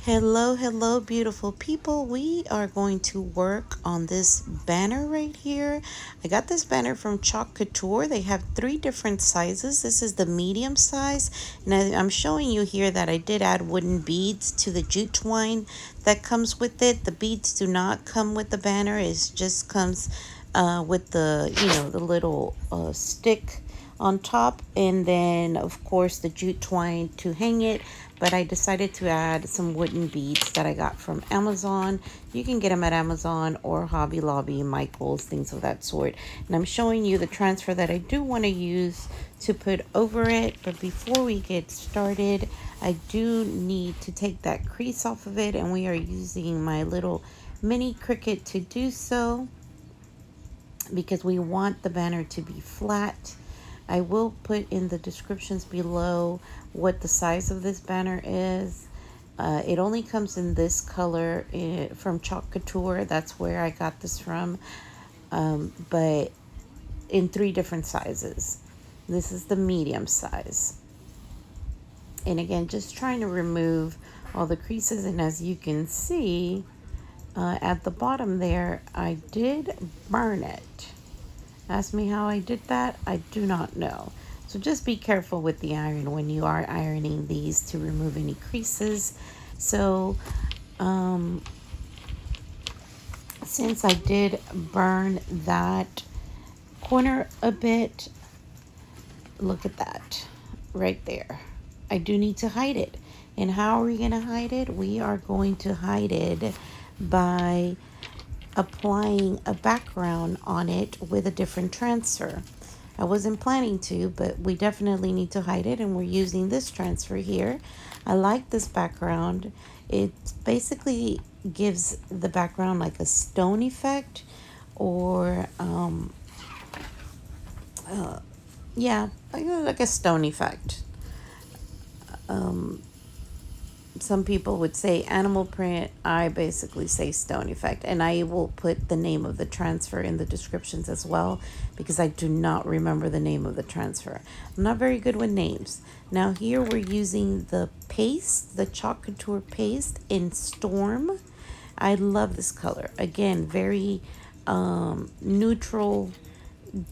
Hello, beautiful people. We are going to work on this banner right here. I got this banner from Chalk Couture. They have 3 different sizes. This is the medium size. And I'm showing you here that I did add wooden beads to the jute twine that comes with it. The beads do not come with the banner. It just comes with the little stick on top, and then of course the jute twine to hang it. But I decided to add some wooden beads that I got from Amazon. You can get them at Amazon or Hobby Lobby, Michaels, things of that sort. And I'm showing you the transfer that I do want to use to put over it. But before we get started, I do need to take that crease off of it, and we are using my little mini Cricut to do so because we want the banner to be flat. I will put in the descriptions below what the size of this banner is. It only comes in this color from Chalk Couture. That's where I got this from. But in 3 different sizes. This is the medium size. And again, just trying to remove all the creases. And as you can see, at the bottom there, I did burn it. Ask me how I did that. I do not know. So just be careful with the iron when you are ironing these to remove any creases. So since I did burn that corner a bit, look at that right there. I do need to hide it. And how are we going to hide it? We are going to hide it by applying a background on it with a different transfer. I wasn't planning to, but we definitely need to hide it, and we're using this transfer here. I like this background. It basically gives the background like a stone effect, or yeah, like a stone effect. Some people would say animal print. I basically say stone effect. And I will put the name of the transfer in the descriptions as well, because I do not remember the name of the transfer. I'm not very good with names. Now here we're using the paste, the Chalk Couture paste in Storm. I love this color. Again, very neutral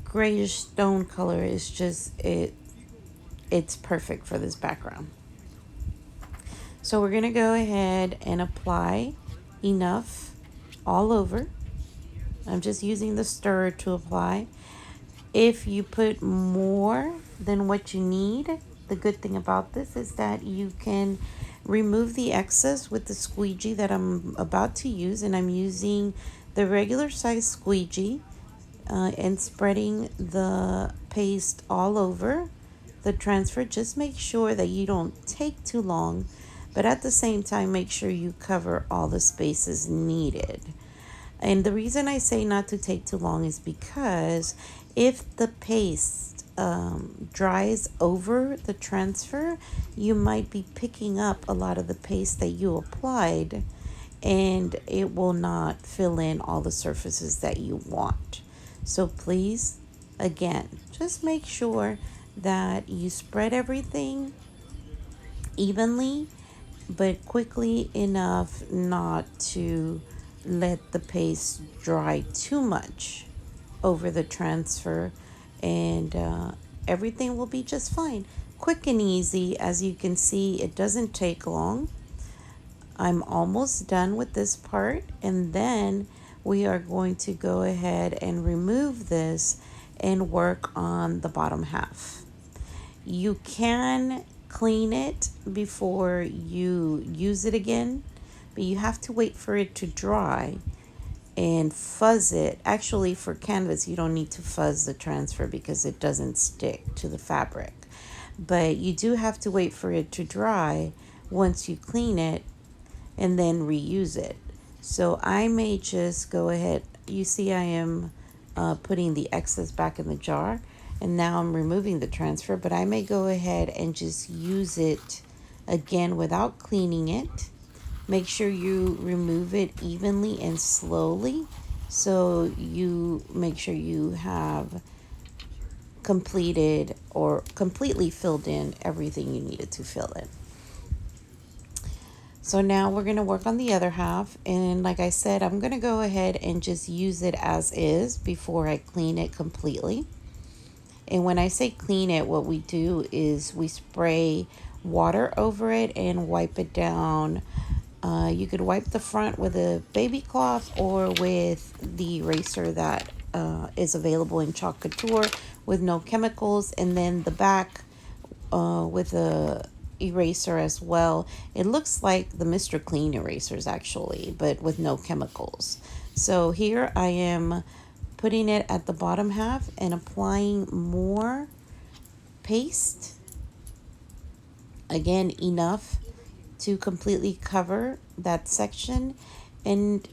grayish stone color. Is just it's perfect for this background. So we're going to go ahead and apply enough all over. I'm just using the stirrer to apply. If you put more than what you need, the good thing about this is that you can remove the excess with the squeegee that I'm about to use. And I'm using the regular size squeegee and spreading the paste all over the transfer. Just make sure that you don't take too long, but at the same time, make sure you cover all the spaces needed. And the reason I say not to take too long is because if the paste dries over the transfer, you might be picking up a lot of the paste that you applied, and it will not fill in all the surfaces that you want. So please, again, just make sure that you spread everything evenly, but quickly enough not to let the paste dry too much over the transfer, and everything will be just fine. Quick and easy. As you can see, it doesn't take long. I'm almost done with this part, and then we are going to go ahead and remove this and work on the bottom half. You can clean it before you use it again, but you have to wait for it to dry and fuzz it. Actually, for canvas, you don't need to fuzz the transfer because it doesn't stick to the fabric. But you do have to wait for it to dry once you clean it and then reuse it. So I may just go ahead. You see I am putting the excess back in the jar, and now I'm removing the transfer, but I may go ahead and just use it again without cleaning it. Make sure you remove it evenly and slowly, so you make sure you have completed or completely filled in everything you needed to fill in. So now we're going to work on the other half. And like I said, I'm going to go ahead and just use it as is before I clean it completely. And when I say clean it, what we do is we spray water over it and wipe it down. You could wipe the front with a baby cloth or with the eraser that is available in Chalk Couture with no chemicals, and then the back with a eraser as well. It looks like the Mr. Clean erasers actually, but with no chemicals. So here I am putting it at the bottom half and applying more paste. Again, enough to completely cover that section. And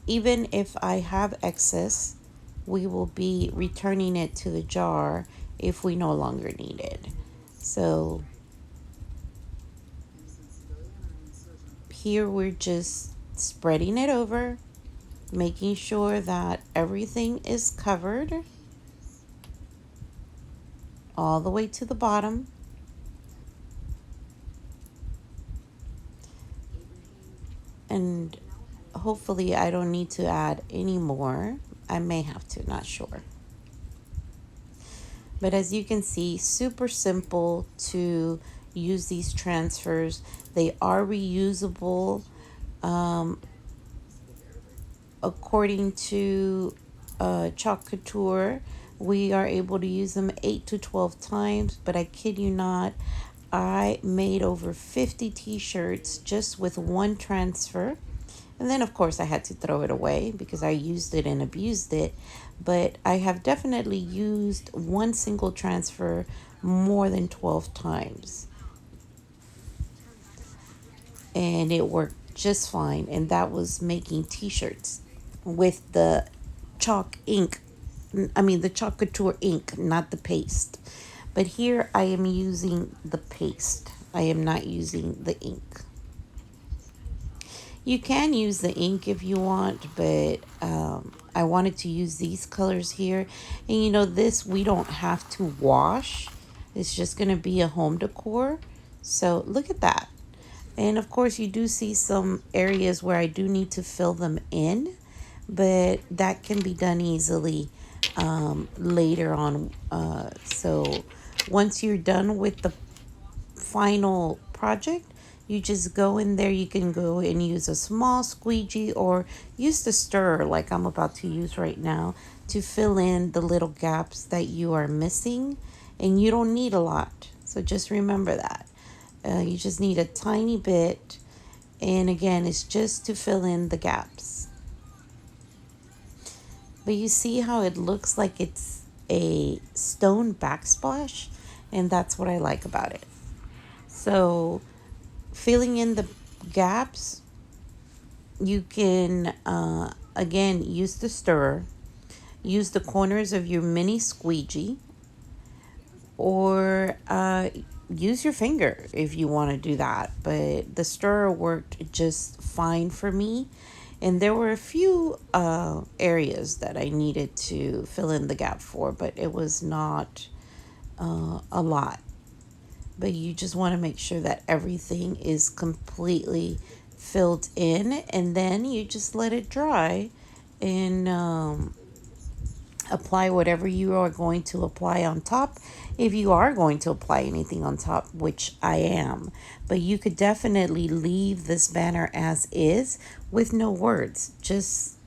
even if I have excess, we will be returning it to the jar if we no longer need it. So here we're just spreading it over, making sure that everything is covered all the way to the bottom. And hopefully I don't need to add any more. I may have to, not sure. But as you can see, super simple to use these transfers. They are reusable. According to Chalk Couture, we are able to use them 8 to 12 times, but I kid you not, I made over 50 t-shirts just with one transfer. And then, of course, I had to throw it away because I used it and abused it. But I have definitely used one single transfer more than 12 times. And it worked just fine. And that was making t-shirts with the chalk ink. I mean, the Chalk Couture ink, not the paste. But here I am using the paste. I am not using the ink. You can use the ink if you want, but I wanted to use these colors here. And you know, this we don't have to wash. It's just going to be a home decor. So look at that. And of course, you do see some areas where I do need to fill them in, but that can be done easily later on. So once you're done with the final project, you just go in there. You can go and use a small squeegee or use the stirrer like I'm about to use right now to fill in the little gaps that you are missing. And you don't need a lot, so just remember that. You just need a tiny bit, and again, it's just to fill in the gaps. But you see how it looks like it's a stone backsplash, and that's what I like about it. So filling in the gaps, you can again use the stirrer, use the corners of your mini squeegee, or use your finger if you want to do that. But the stirrer worked just fine for me. And there were a few areas that I needed to fill in the gap for, but it was not a lot. But you just want to make sure that everything is completely filled in, and then you just let it dry and apply whatever you are going to apply on top, if you are going to apply anything on top, which I am. But you could definitely leave this banner as is with no words, just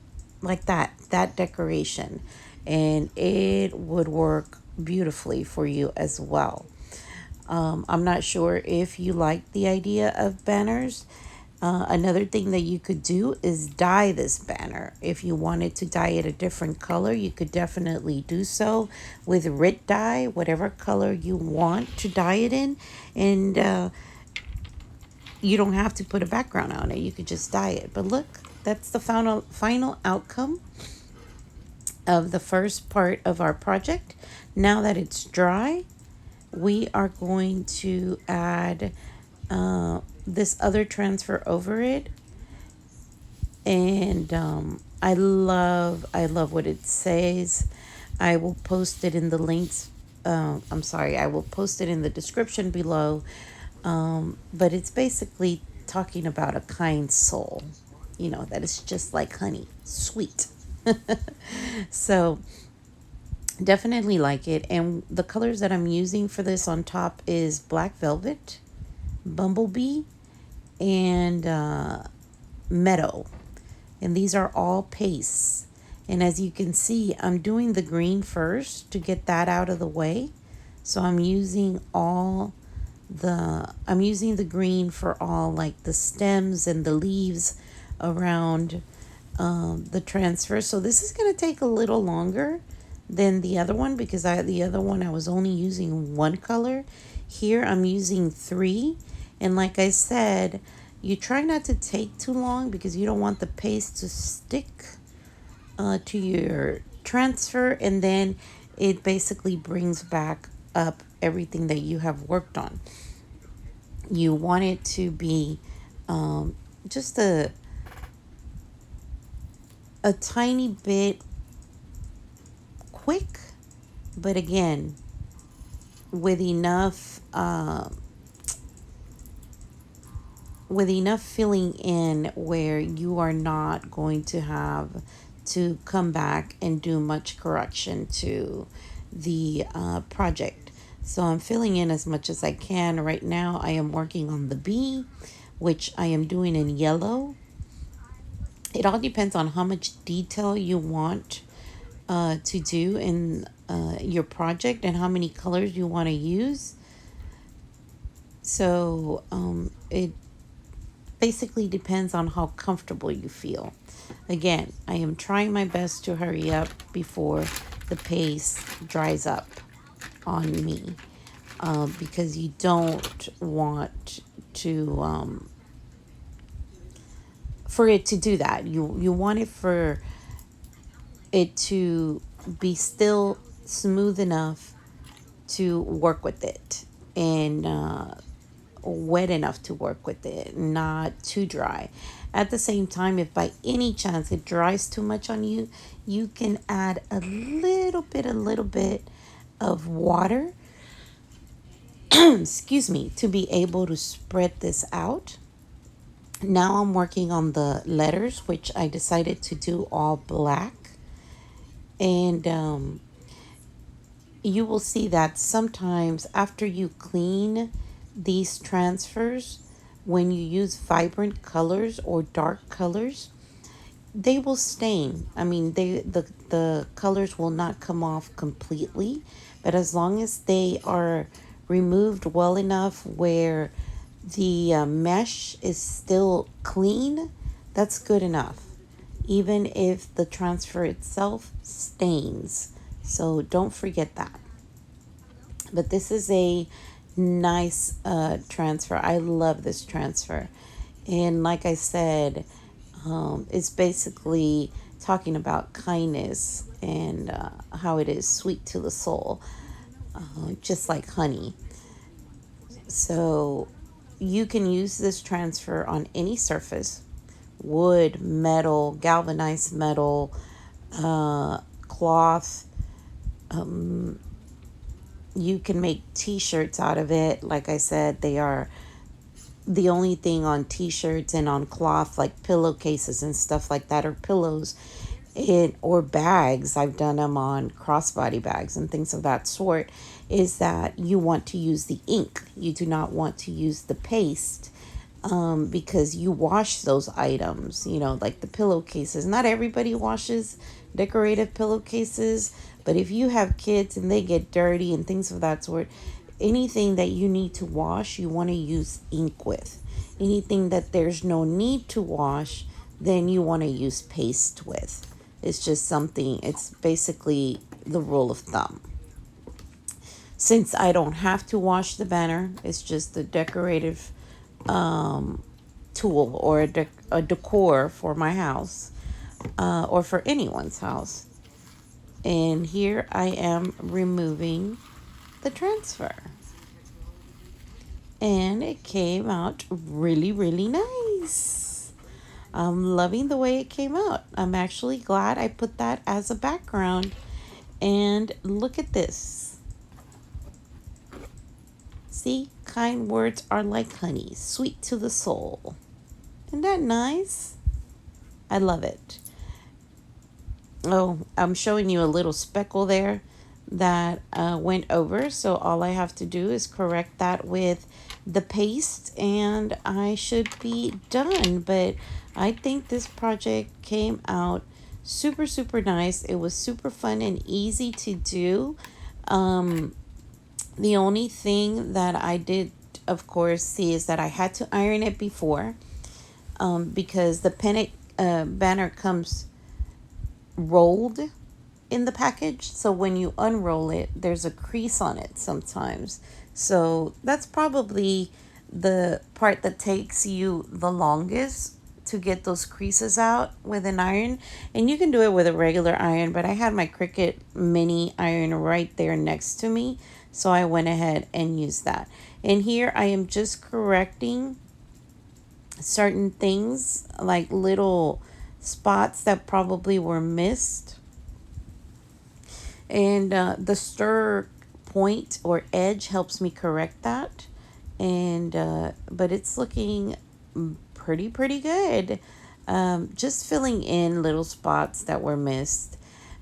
like that decoration, and it would work beautifully for you as well. I'm not sure if you like the idea of banners. Another thing that you could do is dye this banner. If you wanted to dye it a different color, you could definitely do so with Rit dye, whatever color you want to dye it in. And you don't have to put a background on it. You could just dye it. But look, that's the final outcome of the first part of our project. Now that it's dry, we are going to add this other transfer over it. And I love what it says. I will post it in the links. I will post it in the description below. But it's basically talking about a kind soul, you know, that is just like honey, sweet. So definitely like it. And the colors that I'm using for this on top is Black Velvet, Bumblebee, and Meadow. And these are all pastes. And as you can see, I'm doing the green first to get that out of the way. So I'm using the green for all like the stems and the leaves around the transfer. So this is going to take a little longer than the other one because the other one I was only using one color. Here I'm using three. And like I said, you try not to take too long because you don't want the paste to stick to your transfer, and then it basically brings back up everything that you have worked on. You want it to be just a tiny bit quick, but again, with enough filling in where you are not going to have to come back and do much correction to the project. So I'm filling in as much as I can. Right now I am working on the bee, which I am doing in yellow. It all depends on how much detail you want to do in your project and how many colors you want to use. So it basically depends on how comfortable you feel. Again, I am trying my best to hurry up before the paste dries up on me because you don't want to for it to do that. You want it for it to be still smooth enough to work with it, and wet enough to work with it, not too dry. At the same time, if by any chance it dries too much on you, you can add a little bit of water, excuse me, to be able to spread this out. Now I'm working on the letters, which I decided to do all black. And you will see that sometimes after you clean these transfers, when you use vibrant colors or dark colors, they will stain. I mean, the colors will not come off completely, but as long as they are removed well enough where the mesh is still clean, that's good enough, even if the transfer itself stains. So don't forget that. But this is a nice transfer. I love this transfer. And like I said, it's basically talking about kindness and how it is sweet to the soul, just like honey. So you can use this transfer on any surface: wood, metal, galvanized metal, cloth. You can make t-shirts out of it. Like I said, they are the only thing on t-shirts and on cloth, like pillowcases and stuff like that, or pillows, or bags. I've done them on crossbody bags and things of that sort. Is that you want to use the ink, you do not want to use the paste, because you wash those items, you know, like the pillowcases. Not everybody washes decorative pillowcases, but if you have kids and they get dirty and things of that sort, anything that you need to wash, you want to use ink with. Anything that there's no need to wash, then you want to use paste with. It's just something, it's basically the rule of thumb. Since I don't have to wash the banner, it's just a decorative tool or a decor for my house, or for anyone's house. And here I am removing the transfer. And it came out really, really nice. I'm loving the way it came out. I'm actually glad I put that as a background. And look at this. See, kind words are like honey, sweet to the soul. Isn't that nice? I love it. Oh, I'm showing you a little speckle there that went over. So all I have to do is correct that with the paste and I should be done. But I think this project came out super, super nice. It was super fun and easy to do. The only thing that I did, of course, see is that I had to iron it before because the Pennant Banner comes rolled in the package. So when you unroll it, there's a crease on it sometimes. So that's probably the part that takes you the longest to get those creases out with an iron. And you can do it with a regular iron, but I had my Cricut mini iron right there next to me. So I went ahead and used that. And here I am just correcting certain things like little spots that probably were missed. And the stir point or edge helps me correct that. And but it's looking pretty good. Just filling in little spots that were missed.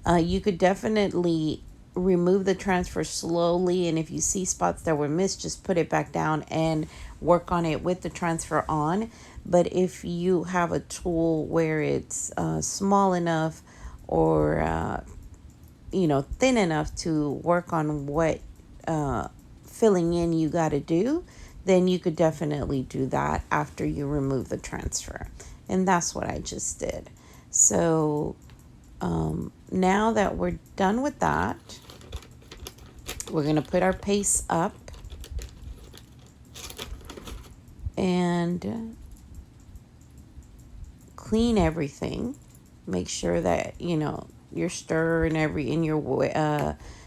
You could definitely remove the transfer slowly, and if you see spots that were missed, just put it back down and work on it with the transfer on. But if you have a tool where it's small enough or thin enough to work on what filling in you got to do, then you could definitely do that after you remove the transfer. And that's what I just did. So now that we're done with that, we're going to put our paste up and clean everything. Make sure that, your stir and your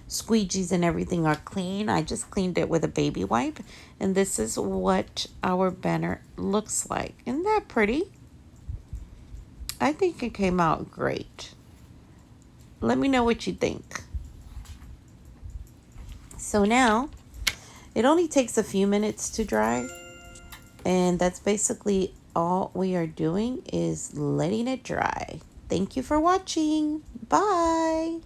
squeegees and everything are clean. I just cleaned it with a baby wipe. And this is what our banner looks like. Isn't that pretty? I think it came out great. Let me know what you think. So now, it only takes a few minutes to dry. And that's basically all we are doing is letting it dry. Thank you for watching. Bye.